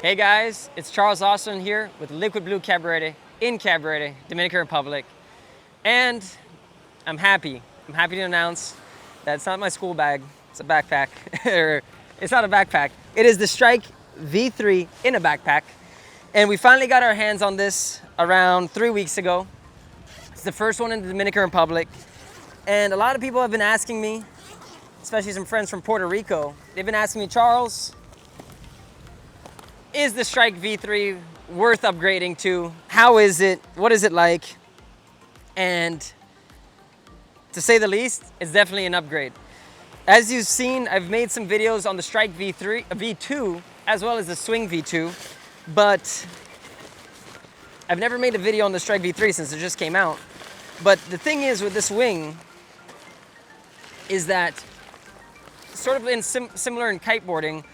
Hey guys, it's Charles Österlund here with Liquid Blue Cabarete in Cabarete, Dominican Republic. And I'm happy to announce that it's not my school bag, it's a backpack. It's not a backpack, it is the Strike V3 in a backpack. And we finally got our hands on this around 3 weeks ago. It's the first one in the Dominican Republic. And a lot of people have been asking me, especially some friends from Puerto Rico, they've been asking me, Charles, is the Strike V3 worth upgrading to? How is it? What is it like? And to say the least, it's definitely an upgrade. As you've seen, I've made some videos on the Strike V2, as well as the Swing V2, but I've never made a video on the Strike V3 since it just came out. But the thing is with this wing is that sort of similar in kiteboarding,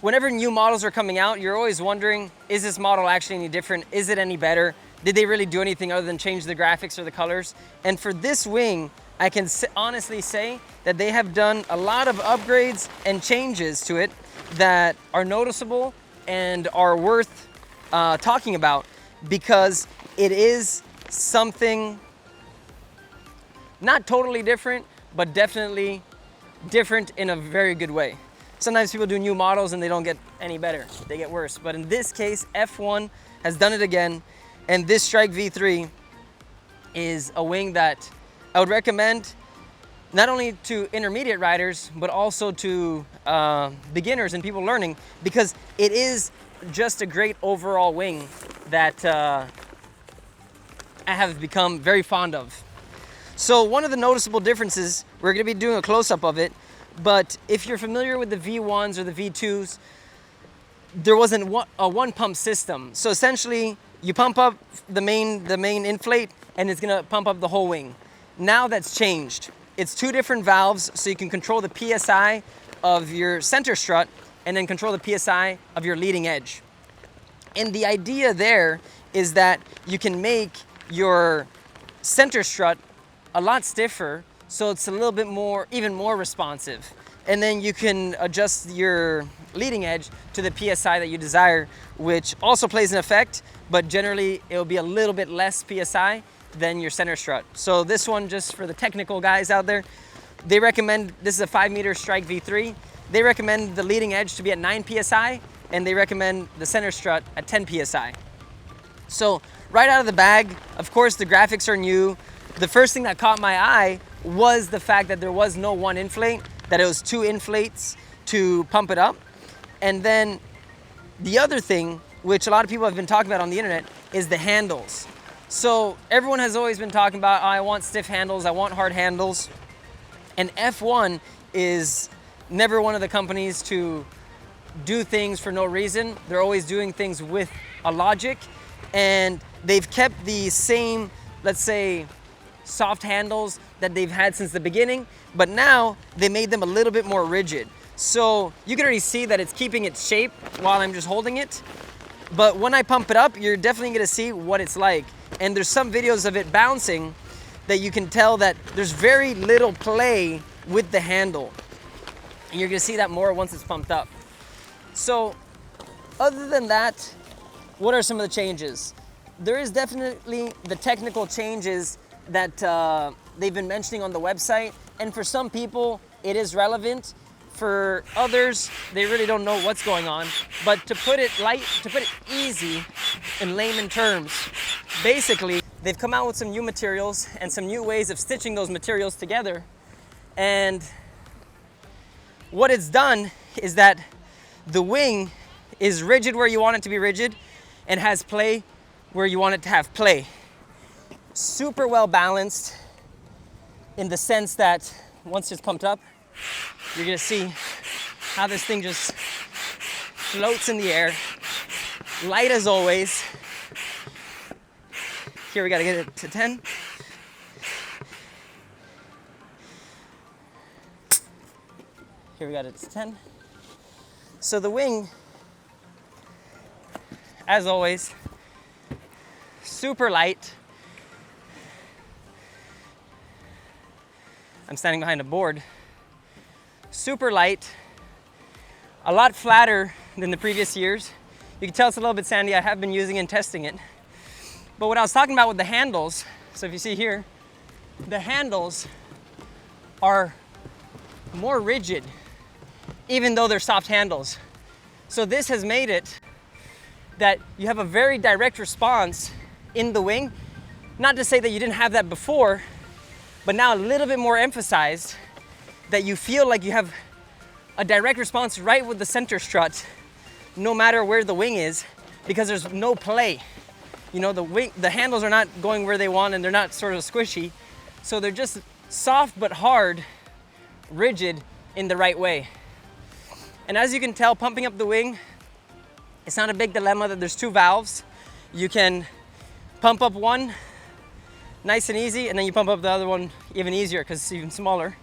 whenever new models are coming out, you're always wondering, is this model actually any different? Is it any better? Did they really do anything other than change the graphics or the colors? And for this wing, I can honestly say that they have done a lot of upgrades and changes to it that are noticeable and are worth talking about, because it is something not totally different, but definitely different in a very good way. Sometimes people do new models and they don't get any better, they get worse. But in this case, F1 has done it again, and this Strike V3 is a wing that I would recommend not only to intermediate riders, but also to beginners and people learning, because it is just a great overall wing that I have become very fond of. So one of the noticeable differences, we're gonna be doing a close-up of it, but if you're familiar with the V1s or the V2s, there wasn't a one pump system. So essentially, you pump up the main inflate and it's gonna pump up the whole wing. Now that's changed. It's two different valves, so you can control the PSI of your center strut and then control the PSI of your leading edge. And the idea there is that you can make your center strut a lot stiffer, so it's a little bit more, even more responsive. And then you can adjust your leading edge to the PSI that you desire, which also plays an effect, but generally it'll be a little bit less PSI than your center strut. So this one, just for the technical guys out there, they recommend, this is a 5-meter Strike V3, they recommend the leading edge to be at 9 PSI, and they recommend the center strut at 10 PSI. So right out of the bag, of course the graphics are new. The first thing that caught my eye was the fact that there was no one inflate, that it was two inflates to pump it up. And then the other thing, which a lot of people have been talking about on the internet, is the handles. So everyone has always been talking about, oh, I want stiff handles, I want hard handles. And F1 is never one of the companies to do things for no reason. They're always doing things with a logic, and they've kept the same, let's say, soft handles that they've had since the beginning, but now they made them a little bit more rigid. So you can already see that it's keeping its shape while I'm just holding it. But when I pump it up, you're definitely gonna see what it's like. And there's some videos of it bouncing that you can tell that there's very little play with the handle. And you're gonna see that more once it's pumped up. So other than that, what are some of the changes? There is definitely the technical changes that they've been mentioning on the website, and for some people it is relevant. For others, they really don't know what's going on. But to put it easy in layman terms, basically they've come out with some new materials and some new ways of stitching those materials together. And what it's done is that the wing is rigid where you want it to be rigid and has play where you want it to have play. Super well balanced in the sense that once it's pumped up, you're gonna see how this thing just floats in the air, light as always. Here we gotta get it to 10. Here we got it to 10. So the wing, as always, super light. I'm standing behind a board. Super light, a lot flatter than the previous years. You can tell it's a little bit sandy. I have been using and testing it. But what I was talking about with the handles, so if you see here, the handles are more rigid, even though they're soft handles. So this has made it that you have a very direct response in the wing. Not to say that you didn't have that before, but now a little bit more emphasized, that you feel like you have a direct response right with the center strut, no matter where the wing is, because there's no play. You know, the handles are not going where they want, and they're not sort of squishy. So they're just soft but hard, rigid in the right way. And as you can tell, pumping up the wing, it's not a big dilemma that there's 2 valves. You can pump up one nice and easy, and then you pump up the other one even easier because it's even smaller.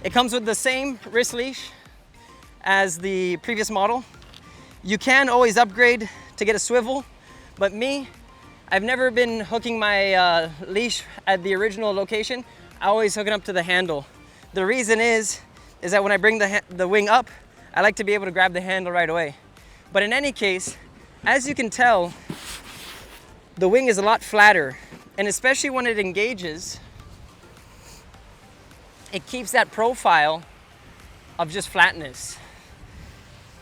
It comes with the same wrist leash as the previous model. You can always upgrade to get a swivel, but me, I've never been hooking my leash at the original location. I always hook it up to the handle. The reason is that when I bring the wing up, I like to be able to grab the handle right away. But in any case, as you can tell, the wing is a lot flatter, and especially when it engages, it keeps that profile of just flatness.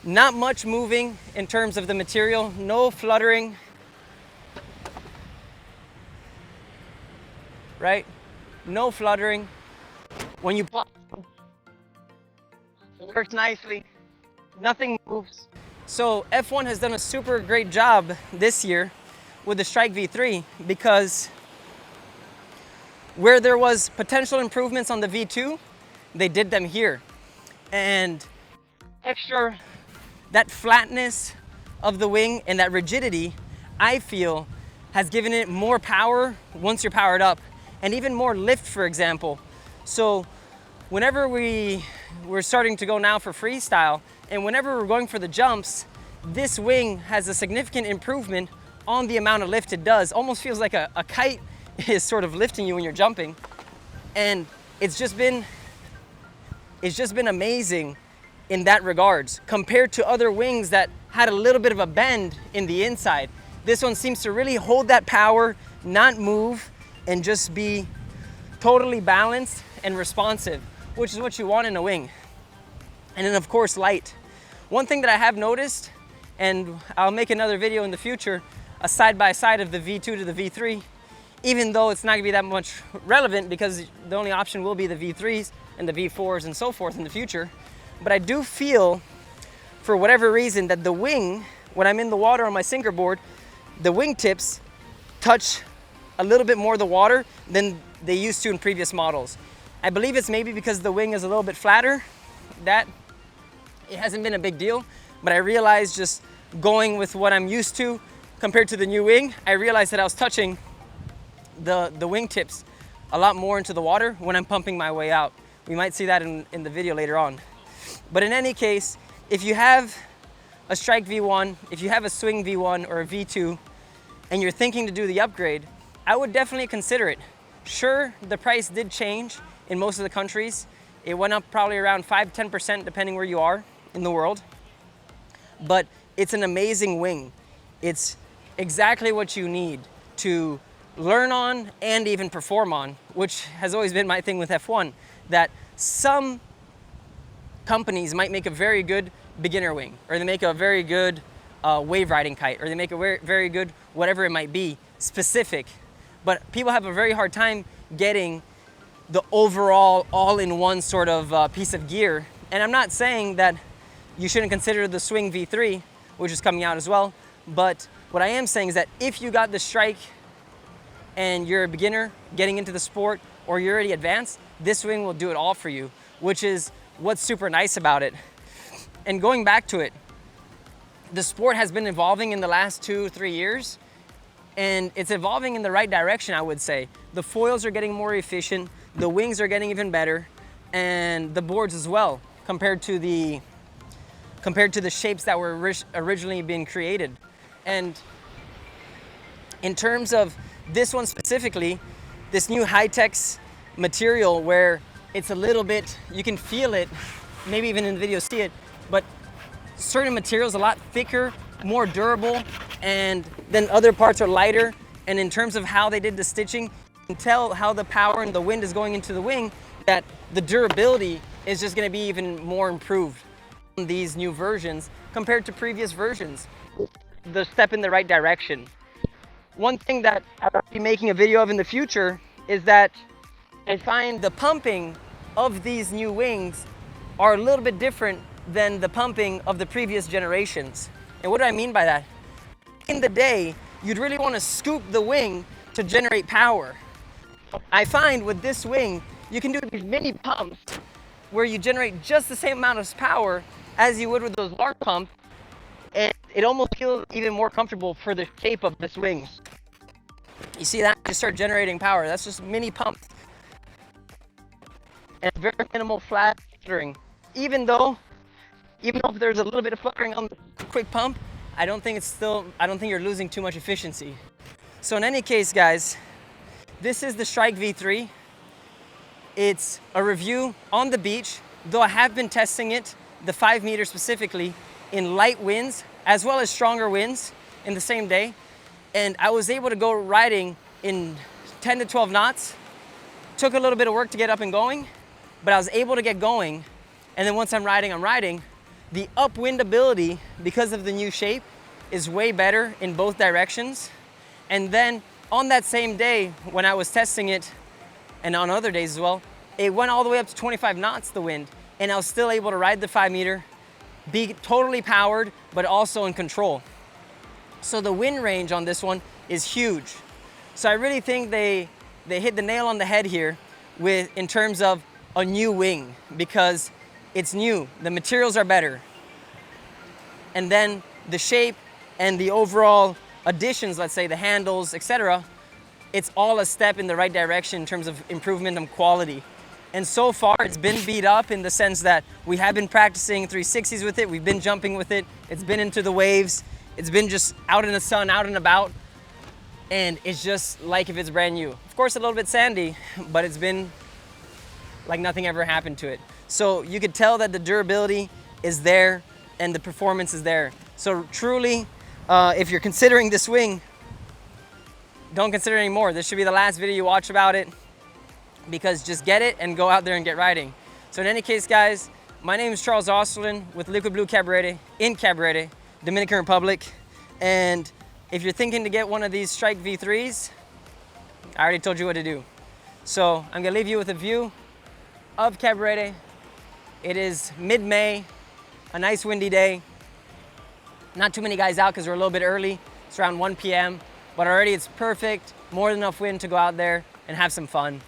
Not much moving in terms of the material, no fluttering, right? No fluttering. When you pop, it works nicely, nothing moves. So F1 has done a super great job this year with the Strike V3, because where there was potential improvements on the V2, they did them here. And extra, that flatness of the wing and that rigidity, I feel, has given it more power once you're powered up, and even more lift, for example. So whenever we're starting to go now for freestyle, and whenever we're going for the jumps, this wing has a significant improvement on the amount of lift it does. Almost feels like a kite is sort of lifting you when you're jumping. And it's just been amazing in that regards, compared to other wings that had a little bit of a bend in the inside. This one seems to really hold that power, not move, and just be totally balanced and responsive, which is what you want in a wing. And then of course, light. One thing that I have noticed, and I'll make another video in the future, a side-by-side of the V2 to the V3, even though it's not gonna be that much relevant because the only option will be the V3s and the V4s and so forth in the future. But I do feel, for whatever reason, that the wing, when I'm in the water on my sinker board, the wingtips touch a little bit more the water than they used to in previous models. I believe it's maybe because the wing is a little bit flatter, that it hasn't been a big deal, but I realized just going with what I'm used to compared to the new wing, I realized that I was touching the wingtips a lot more into the water when I'm pumping my way out. We might see that in the video later on. But in any case, if you have a Strike V1, if you have a Swing V1 or a V2, and you're thinking to do the upgrade, I would definitely consider it. Sure, the price did change in most of the countries. It went up probably around 5–10% depending where you are in the world. But it's an amazing wing. It's exactly what you need to learn on and even perform on, which has always been my thing with F1, that some companies might make a very good beginner wing, or they make a very good wave riding kite, or they make a very good whatever it might be, specific. But people have a very hard time getting the overall all-in-one sort of piece of gear. And I'm not saying that you shouldn't consider the Swing V3, which is coming out as well, but what I am saying is that if you got the Strike and you're a beginner getting into the sport, or you're already advanced, this wing will do it all for you, which is what's super nice about it. And going back to it, the sport has been evolving in the last 2–3 years, and it's evolving in the right direction, I would say. The foils are getting more efficient, the wings are getting even better, and the boards as well, compared to the shapes that were originally being created. And in terms of this one specifically, this new high-tex material where it's a little bit, you can feel it, maybe even in the video see it, but certain materials a lot thicker, more durable, and then other parts are lighter. And in terms of how they did the stitching, you can tell how the power and the wind is going into the wing, that the durability is just gonna be even more improved on these new versions compared to previous versions. The step in the right direction. One thing that I'll be making a video of in the future is that I find the pumping of these new wings are a little bit different than the pumping of the previous generations. And what do I mean by that? In the day, you'd really want to scoop the wing to generate power. I find with this wing, you can do these mini pumps where you generate just the same amount of power as you would with those large pumps, and it almost feels even more comfortable for the shape of this wing. You see that? Just start generating power. That's just mini pumps. And very minimal fluttering. Even though if there's a little bit of fluttering on the quick pump, I don't think you're losing too much efficiency. So in any case, guys, this is the Strike V3. It's a review on the beach, though I have been testing it, the 5 meter specifically, in light winds as well as stronger winds in the same day. And I was able to go riding in 10 to 12 knots. Took a little bit of work to get up and going, but I was able to get going. And then once I'm riding. The upwind ability, because of the new shape, is way better in both directions. And then on that same day, when I was testing it, and on other days as well, it went all the way up to 25 knots, the wind, and I was still able to ride the 5 meter, be totally powered, but also in control. So the wind range on this one is huge. So I really think they hit the nail on the head here in terms of a new wing, because it's new, the materials are better. And then the shape and the overall additions, let's say the handles, etc., it's all a step in the right direction in terms of improvement and quality. And so far it's been beat up in the sense that we have been practicing 360s with it, we've been jumping with it, it's been into the waves, it's been just out in the sun, out and about, and it's just like if it's brand new. Of course a little bit sandy, but it's been like nothing ever happened to it. So you could tell that the durability is there and the performance is there. So truly, if you're considering this wing, don't consider it anymore. This should be the last video you watch about it, because just get it and go out there and get riding. So in any case, guys, my name is Charles Österlund with Liquid Blue Cabarete in Cabarete, Dominican Republic. And if you're thinking to get one of these Strike V3s, I already told you what to do. So I'm gonna leave you with a view of Cabarete. It is mid-May, a nice windy day. Not too many guys out because we're a little bit early. It's around 1 p.m. But already it's perfect, more than enough wind to go out there and have some fun.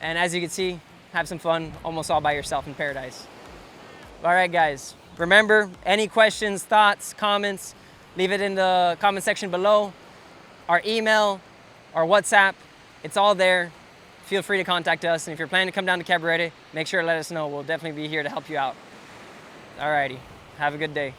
And as you can see, have some fun almost all by yourself in paradise. All right, guys. Remember, any questions, thoughts, comments, leave it in the comment section below. Our email, our WhatsApp, it's all there. Feel free to contact us. And if you're planning to come down to Cabarete, make sure to let us know. We'll definitely be here to help you out. All righty. Have a good day.